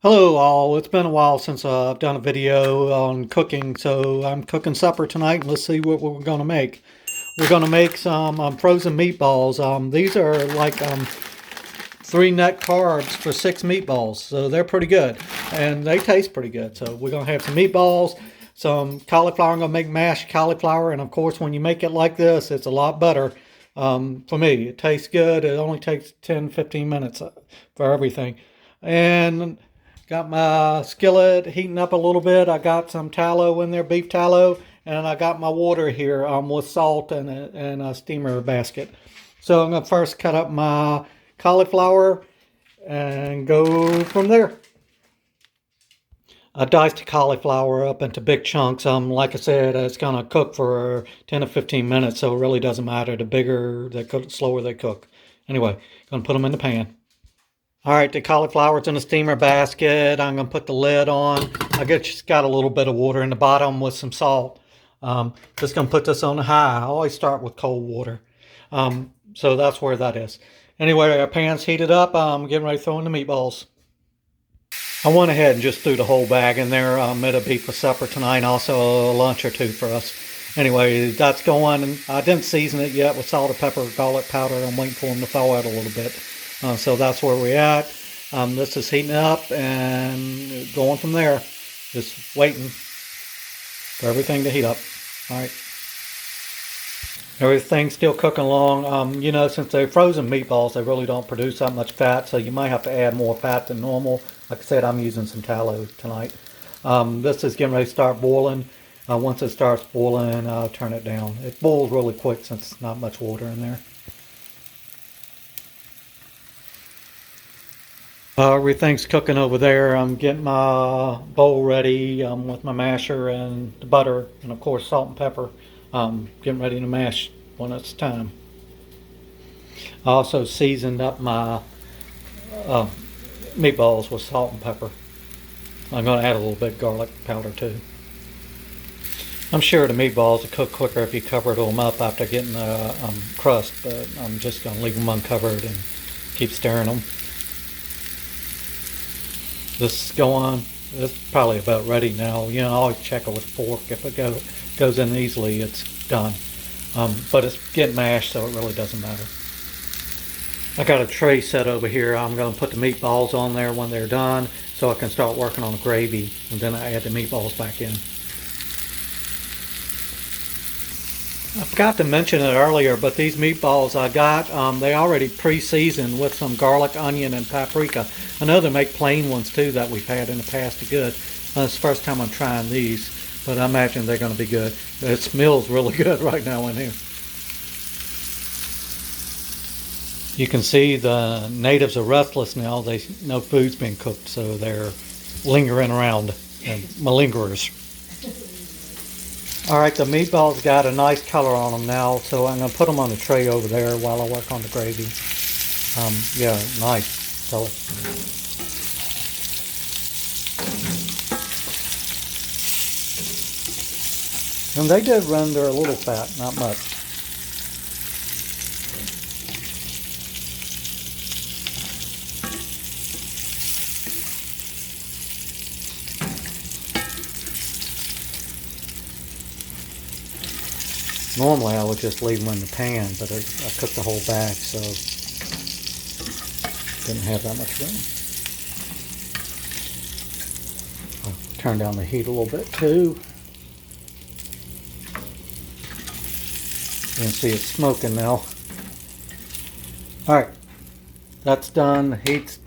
Hello all, it's been a while since I've done a video on cooking, so I'm cooking supper tonight and let's see what we're going to make. We're going to make some frozen meatballs. These are like 3 net carbs for 6 meatballs, so they're pretty good and they taste pretty good. So we're going to have some meatballs, some cauliflower. I'm going to make mashed cauliflower, and of course when you make it like this it's a lot better. For me, it tastes good. It only takes 10-15 minutes for everything. And got my skillet heating up a little bit. I got some tallow in there, beef tallow, and I got my water here with salt and a steamer basket. So I'm going to first cut up my cauliflower and go from there. I diced the cauliflower up into big chunks. Like I said, it's going to cook for 10 to 15 minutes, so it really doesn't matter. The bigger they cook, the slower they cook. Anyway, going to put them in the pan. All right, the cauliflower's in a steamer basket. I'm going to put the lid on. I just got a little bit of water in the bottom with some salt. Just going to put this on high. I always start with cold water. So that's where that is. Anyway, our pan's heated up. I'm getting ready to throw in the meatballs. I went ahead and just threw the whole bag in there. It'll be for supper tonight, also a lunch or two for us. Anyway, that's going. I didn't season it yet with salt, pepper, garlic powder. I'm waiting for them to thaw out a little bit. So that's where we're at. This is heating up and going from there. Just waiting for everything to heat up. All right. Everything's still cooking along. Since they're frozen meatballs, they really don't produce that much fat, so you might have to add more fat than normal. Like I said, I'm using some tallow tonight. This is getting ready to start boiling. Once it starts boiling, I'll turn it down. It boils really quick since there's not much water in there. Everything's cooking over there. I'm getting my bowl ready with my masher and the butter and of course salt and pepper. Getting ready to mash when it's time. I also seasoned up my meatballs with salt and pepper. I'm going to add a little bit of garlic powder too. I'm sure the meatballs will cook quicker if you covered them up after getting the crust, but I'm just going to leave them uncovered and keep stirring them. This is going. It's probably about ready now. I always check it with a fork. If it goes in easily, it's done. But it's getting mashed, so it really doesn't matter. I got a tray set over here. I'm going to put the meatballs on there when they're done, so I can start working on the gravy, and then I add the meatballs back in. I forgot to mention it earlier, but these meatballs I got, they already pre-seasoned with some garlic, onion, and paprika. I know they make plain ones too that we've had in the past are good. It's the first time I'm trying these, but I imagine they're going to be good. It smells really good right now in here. You can see the natives are restless now. They know food's been cooked, so they're lingering around and malingerers. All right, the meatballs got a nice color on them now, so I'm going to put them on the tray over there while I work on the gravy. Yeah, nice color. And they did render a little fat, not much. Normally I would just leave them in the pan, but I cooked the whole bag, so didn't have that much room. I'll turn down the heat a little bit too. You can see it's smoking now. Alright, that's done. The heat's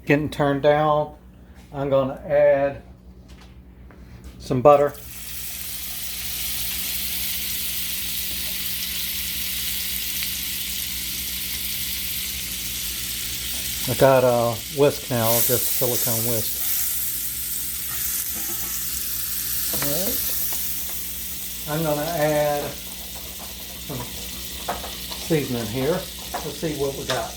getting turned down. I'm going to add some butter. I got a whisk now, just silicone whisk. Alright. I'm going to add some seasoning here. Let's see what we got.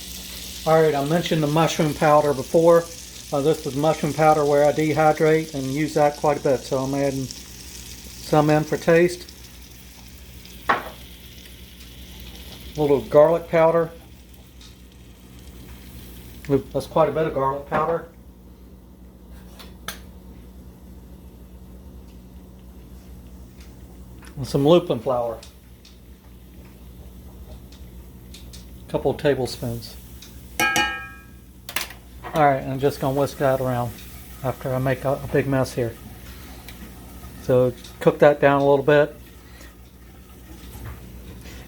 Alright, I mentioned the mushroom powder before. This is mushroom powder where I dehydrate and use that quite a bit, so I'm adding some in for taste. A little garlic powder. That's quite a bit of garlic powder. and some lupin flour. A couple of tablespoons. Alright, I'm just going to whisk that around after I make a big mess here. So cook that down a little bit.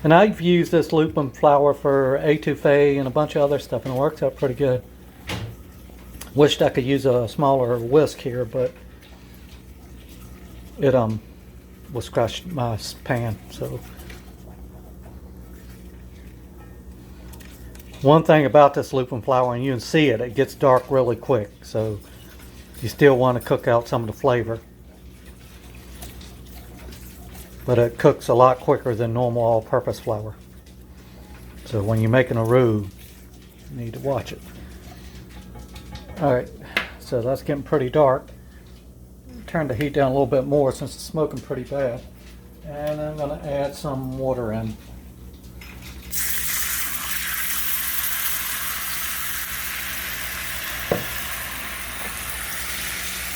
And I've used this lupin flour for etouffee and a bunch of other stuff, and it works out pretty good. Wished I could use a smaller whisk here, but it was crushed my pan. So one thing about this lupin flour, and you can see it, it gets dark really quick. So you still want to cook out some of the flavor. But it cooks a lot quicker than normal all-purpose flour. So when you're making a roux, you need to watch it. Alright, so that's getting pretty dark. Turn the heat down a little bit more since it's smoking pretty bad. And I'm going to add some water in.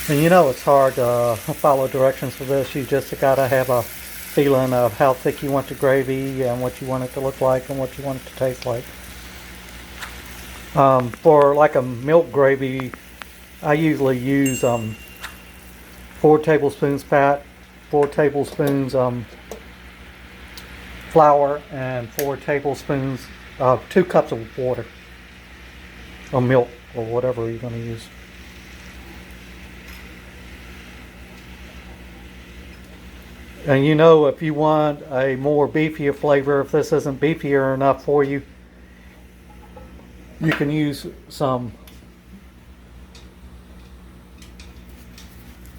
And you know it's hard to follow directions for this. You just got to have a feeling of how thick you want the gravy and what you want it to look like and what you want it to taste like. For like a milk gravy, I usually use 4 tablespoons fat, 4 tablespoons flour, and 4 tablespoons, 2 cups of water or milk or whatever you're going to use. And you know, if you want a more beefier flavor, if this isn't beefier enough for you, you can use some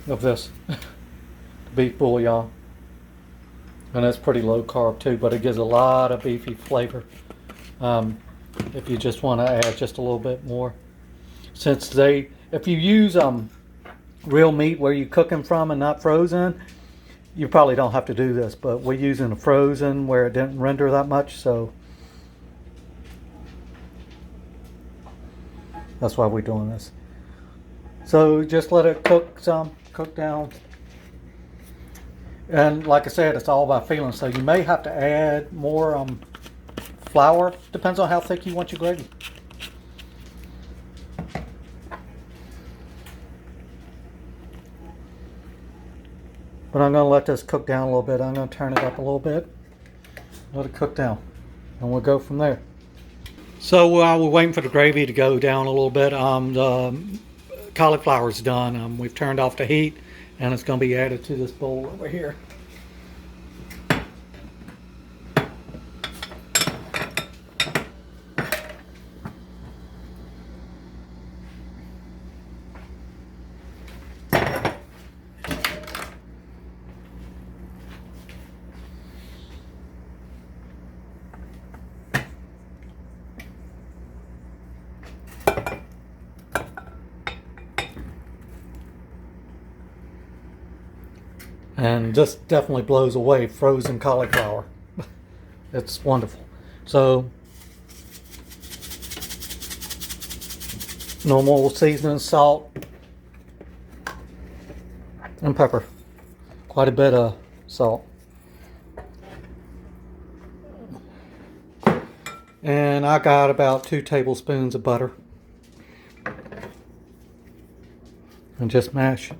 of this beef bouillon. And that's pretty low carb too, but it gives a lot of beefy flavor. If you just want to add just a little bit more. If you use real meat where you cook them from and not frozen, you probably don't have to do this, but we're using a frozen where it didn't render that much, so that's why we're doing this. So just let it cook down. And like I said, it's all about feeling, so you may have to add more flour. Depends on how thick you want your gravy. But I'm going to let this cook down a little bit. I'm going to turn it up a little bit. Let it cook down. And we'll go from there. So while we're waiting for the gravy to go down a little bit, the cauliflower's done. We've turned off the heat, and it's going to be added to this bowl over here. And this definitely blows away frozen cauliflower. It's wonderful. So, normal seasoning, salt, and pepper. Quite a bit of salt. And I got about 2 tablespoons of butter. And just mash.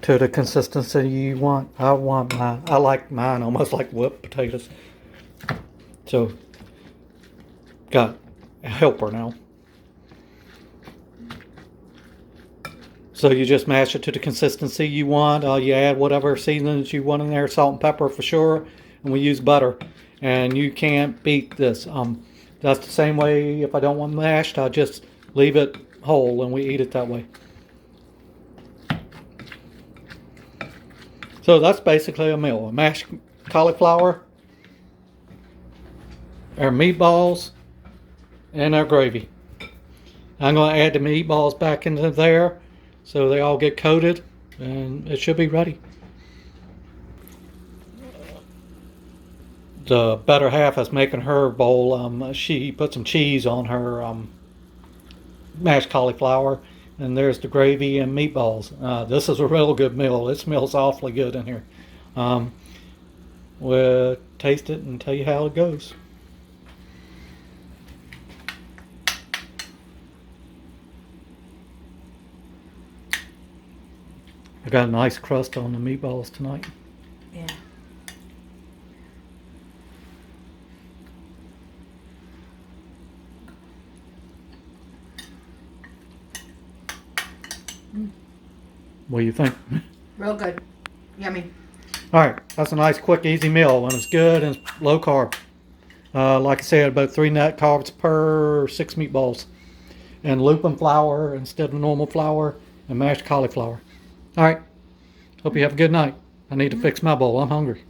To the consistency you want. I like mine almost like whipped potatoes. So, got a helper now. So you just mash it to the consistency you want. You add whatever seasonings you want in there, salt and pepper for sure. And we use butter. And you can't beat this. That's the same way if I don't want mashed, I just leave it whole and we eat it that way. So that's basically a meal. A mashed cauliflower, our meatballs, and our gravy. I'm going to add the meatballs back into there so they all get coated, and it should be ready. the better half is making her bowl. She put some cheese on her mashed cauliflower, and there's the gravy and meatballs. This is a real good meal. It smells awfully good in here. Um, we'll taste it and tell you how it goes. I got a nice crust on the meatballs tonight. Yeah. What do you think? Real good. Yummy. All right, that's a nice, quick, easy meal when it's good and it's low carb. Like I said, about 3 net carbs per 6 meatballs. And lupin flour instead of normal flour, and mashed cauliflower. All right, hope you have a good night. I need to fix my bowl. I'm hungry.